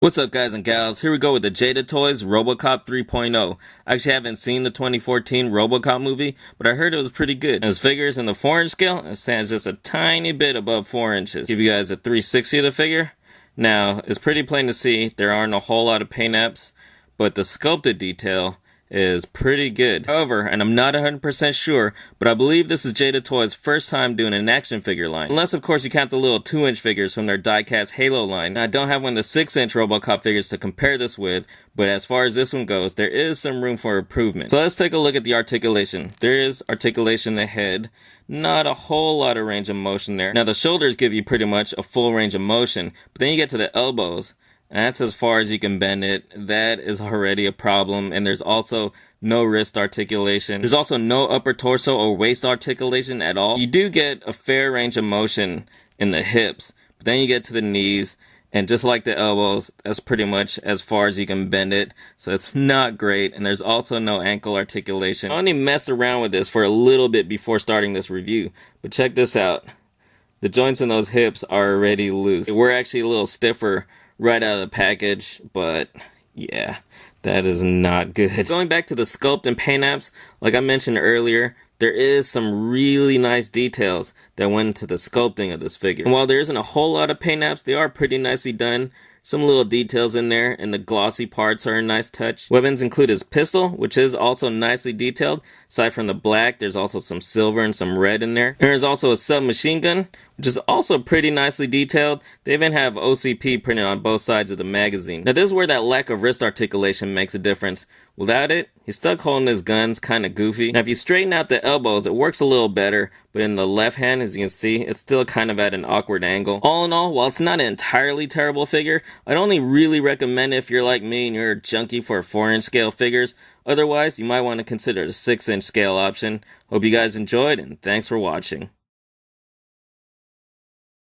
What's up, guys and gals? Here we go with the Jada Toys RoboCop 3.0. I actually haven't seen the 2014 RoboCop movie, but I heard it was pretty good. As figures in the 4-inch scale, it stands just a tiny bit above 4 inches. Give you guys a 360 of the figure. Now, it's pretty plain to see there aren't a whole lot of paint apps, but the sculpted detail is pretty good. However, and I'm not 100% sure, but I believe this is Jada Toys' first time doing an action figure line. Unless, of course, you count the little 2-inch figures from their die-cast Halo line. Now, I don't have one of the 6-inch RoboCop figures to compare this with, but as far as this one goes, there is some room for improvement. So let's take a look at the articulation. There is articulation in the head. Not a whole lot of range of motion there. Now, the shoulders give you pretty much a full range of motion, but then you get to the elbows, and that's as far as you can bend it. That is already a problem. And there's also no wrist articulation. There's also no upper torso or waist articulation at all. You do get a fair range of motion in the hips, but then you get to the knees, and just like the elbows, that's pretty much as far as you can bend it. So it's not great. And there's also no ankle articulation. I only messed around with this for a little bit before starting this review, but check this out. The joints in those hips are already loose. They were actually a little stiffer right out of the package, but yeah, that is not good. Going back to the sculpt and paint apps, like I mentioned earlier, there is some really nice details that went into the sculpting of this figure. And while there isn't a whole lot of paint apps, they are pretty nicely done. Some little details in there, and the glossy parts are a nice touch. Weapons include his pistol, which is also nicely detailed. Aside from the black, there's also some silver and some red in there. And there's also a submachine gun, which is also pretty nicely detailed. They even have OCP printed on both sides of the magazine. Now, this is where that lack of wrist articulation makes a difference. Without it, he's stuck holding his guns kind of goofy. Now, if you straighten out the elbows, it works a little better, but in the left hand, as you can see, it's still kind of at an awkward angle. All in all, while it's not an entirely terrible figure, I'd only really recommend it if you're like me and you're a junkie for 4-inch scale figures. Otherwise, you might want to consider the 6-inch scale option. Hope you guys enjoyed, and thanks for watching.